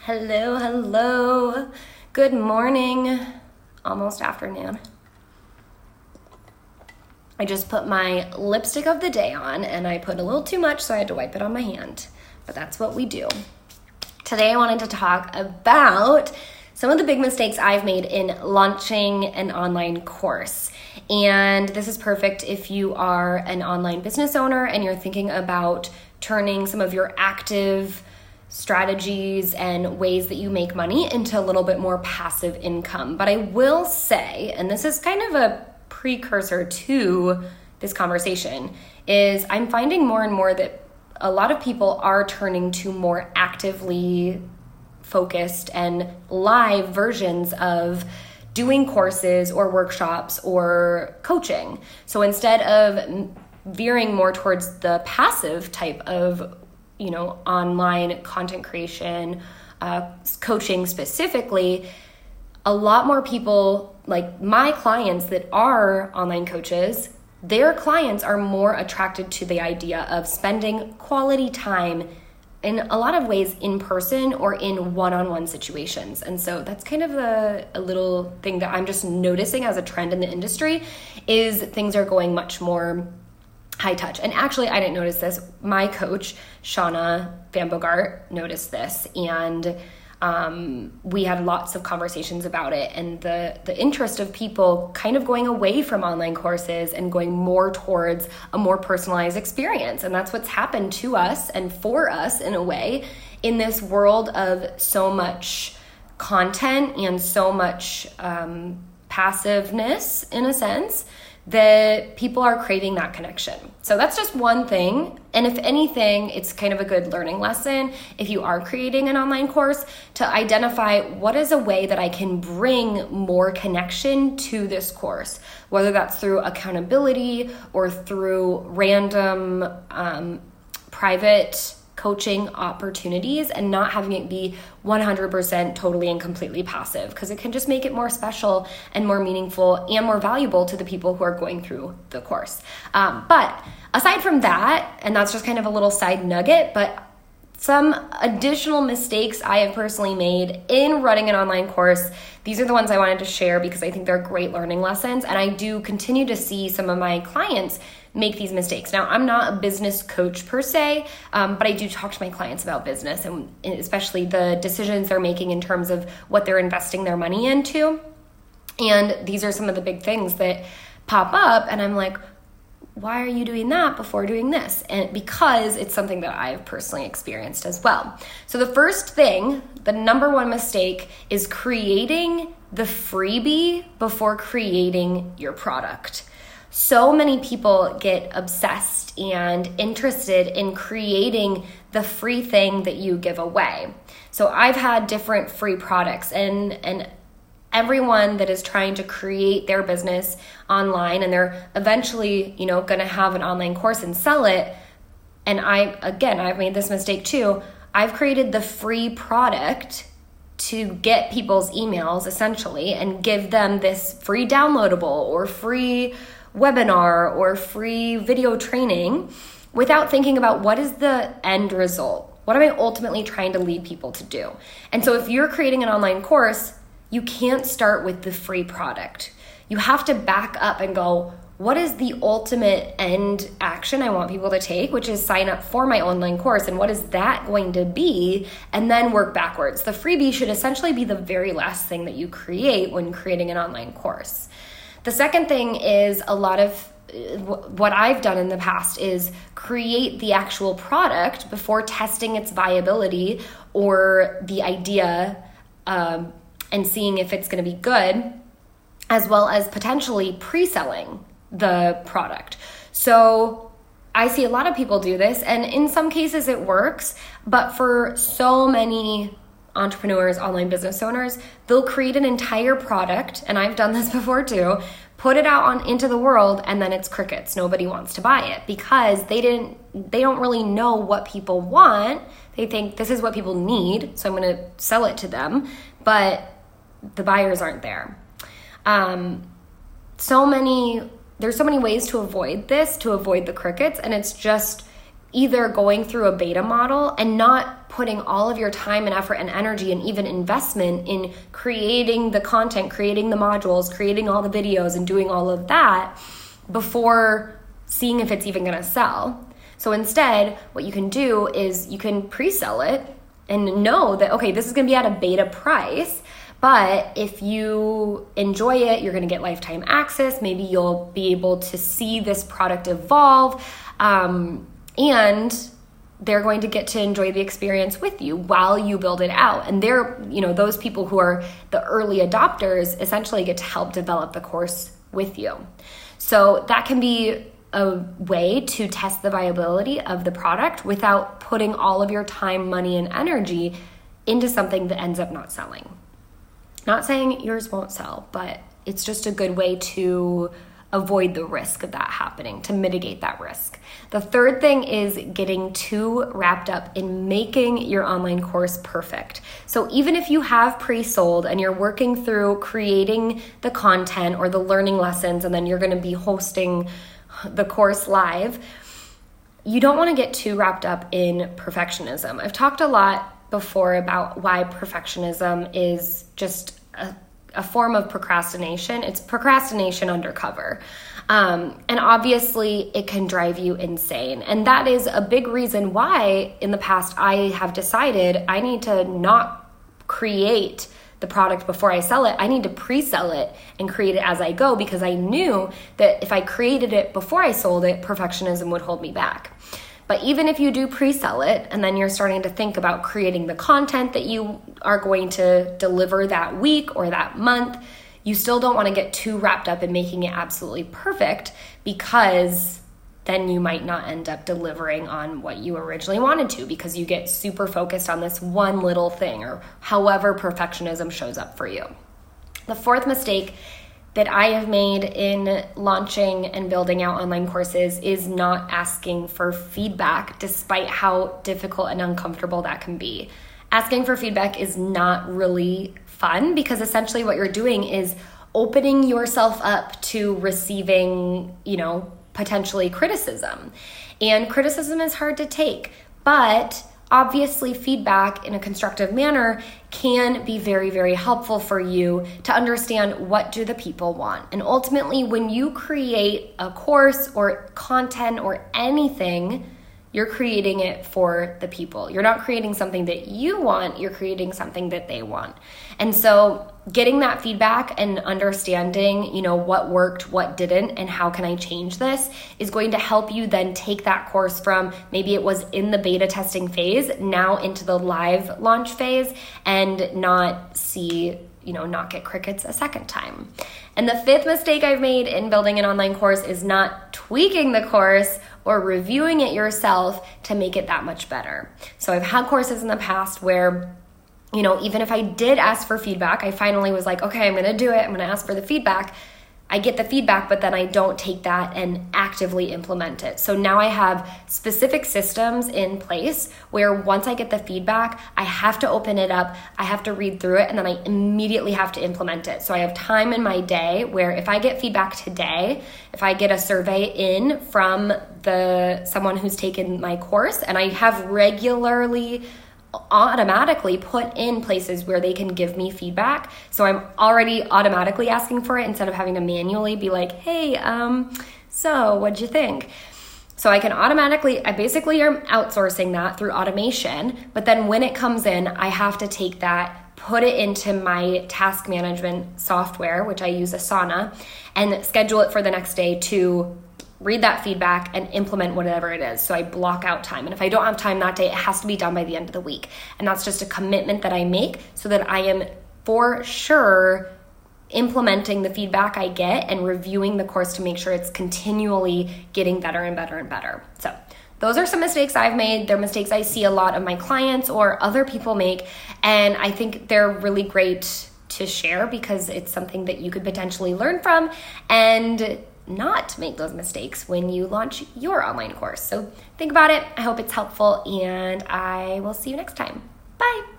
Hello, hello. Good morning, almost afternoon. I just put my lipstick of the day on and I put a little too much, so I had to wipe it on my hand. But that's what we do. Today I wanted to talk about some of the big mistakes I've made in launching an online course. And this is perfect if you are an online business owner and you're thinking about turning some of your active strategies and ways that you make money into a little bit more passive income. But I will say, and this is kind of a precursor to this conversation, is I'm finding more and more that a lot of people are turning to more actively focused and live versions of doing courses or workshops or coaching. So instead of veering more towards the passive type of online content creation, coaching specifically, a lot more people, like my clients that are online coaches, their clients are more attracted to the idea of spending quality time in a lot of ways in person or in one-on-one situations. And so that's kind of a little thing that I'm just noticing as a trend in the industry, is things are going much more high touch. And actually, I didn't notice this. My coach, Shauna Van Bogart, noticed this, and we had lots of conversations about it, and the interest of people kind of going away from online courses and going more towards a more personalized experience. And that's what's happened to us and for us in a way in this world of so much content and so much passiveness, in a sense, that people are craving that connection. So that's just one thing. And if anything, it's kind of a good learning lesson if you are creating an online course to identify what is a way that I can bring more connection to this course, whether that's through accountability or through random private coaching opportunities, and not having it be 100% totally and completely passive, because it can just make it more special and more meaningful and more valuable to the people who are going through the course. But aside from that, and that's just kind of a little side nugget, but some additional mistakes I have personally made in running an online course, these are the ones I wanted to share because I think they're great learning lessons, and I do continue to see some of my clients make these mistakes. Now, I'm not a business coach per se, but I do talk to my clients about business, and especially the decisions they're making in terms of what they're investing their money into. And these are some of the big things that pop up, and I'm like, why are you doing that before doing this? And because it's something that I've personally experienced as well. So the first thing, the number one mistake, is creating the freebie before creating your product. So many people get obsessed and interested in creating the free thing that you give away. So I've had different free products, and everyone that is trying to create their business online, and they're eventually, going to have an online course and sell it. And I've made this mistake too. I've created the free product to get people's emails essentially and give them this free downloadable or free webinar or free video training without thinking about what is the end result. What am I ultimately trying to lead people to do? And so if you're creating an online course, you can't start with the free product. You have to back up and go, what is the ultimate end action I want people to take, which is sign up for my online course, and what is that going to be? And then work backwards. The freebie should essentially be the very last thing that you create when creating an online course. The second thing is, a lot of what I've done in the past is create the actual product before testing its viability or the idea and seeing if it's going to be good, as well as potentially pre-selling the product. So I see a lot of people do this, and in some cases it works, but for so many entrepreneurs, online business owners, they'll create an entire product, and I've done this before too, put it out into the world, and then it's crickets. Nobody wants to buy it because they don't really know what people want. They think this is what people need, so I'm going to sell it to them, but the buyers aren't there. There's so many ways to avoid this, to avoid the crickets, and it's just either going through a beta model and not putting all of your time and effort and energy and even investment in creating the content, creating the modules, creating all the videos and doing all of that before seeing if it's even going to sell. So instead, what you can do is you can pre-sell it and know that, okay, this is going to be at a beta price, but if you enjoy it, you're going to get lifetime access. Maybe you'll be able to see this product evolve, and they're going to get to enjoy the experience with you while you build it out. And they're, those people who are the early adopters essentially get to help develop the course with you. So that can be a way to test the viability of the product without putting all of your time, money, and energy into something that ends up not selling. Not saying yours won't sell, but it's just a good way to avoid the risk of that happening, to mitigate that risk. The third thing is getting too wrapped up in making your online course perfect. So even if you have pre-sold and you're working through creating the content or the learning lessons, and then you're going to be hosting the course live, you don't want to get too wrapped up in perfectionism. I've talked a lot before about why perfectionism is just a form of procrastination. It's procrastination undercover. And obviously it can drive you insane. And that is a big reason why in the past I have decided I need to not create the product before I sell it. I need to pre-sell it and create it as I go, because I knew that if I created it before I sold it, perfectionism would hold me back. But even if you do pre-sell it and then you're starting to think about creating the content that you are going to deliver that week or that month, you still don't want to get too wrapped up in making it absolutely perfect, because then you might not end up delivering on what you originally wanted to, because you get super focused on this one little thing, or however perfectionism shows up for you. The fourth mistake that I have made in launching and building out online courses is not asking for feedback, despite how difficult and uncomfortable that can be. Asking for feedback is not really fun, because essentially what you're doing is opening yourself up to receiving, potentially criticism. And criticism is hard to take, but obviously feedback in a constructive manner can be very, very helpful for you to understand what do the people want. And ultimately, when you create a course or content or anything, you're creating it for the people. You're not creating something that you want, you're creating something that they want. And so getting that feedback and understanding, what worked, what didn't, and how can I change this is going to help you then take that course from maybe it was in the beta testing phase now into the live launch phase, and not see, not get crickets a second time. And the fifth mistake I've made in building an online course is not tweaking the course or reviewing it yourself to make it that much better. So I've had courses in the past where, even if I did ask for feedback, I finally was like, okay, I'm going to do it. I'm going to ask for the feedback. I get the feedback, but then I don't take that and actively implement it. So now I have specific systems in place where once I get the feedback, I have to open it up, I have to read through it, and then I immediately have to implement it. So I have time in my day where if I get feedback today, if I get a survey in from someone who's taken my course, and I have regularly automatically put in places where they can give me feedback. So I'm already automatically asking for it instead of having to manually be like, hey, so what'd you think? So I basically am outsourcing that through automation, but then when it comes in, I have to take that, put it into my task management software, which I use Asana, and schedule it for the next day to read that feedback and implement whatever it is. So I block out time. And if I don't have time that day, it has to be done by the end of the week. And that's just a commitment that I make so that I am for sure implementing the feedback I get and reviewing the course to make sure it's continually getting better and better and better. So those are some mistakes I've made. They're mistakes I see a lot of my clients or other people make. And I think they're really great to share because it's something that you could potentially learn from and not make those mistakes when you launch your online course. So think about it. I hope it's helpful, and I will see you next time. Bye.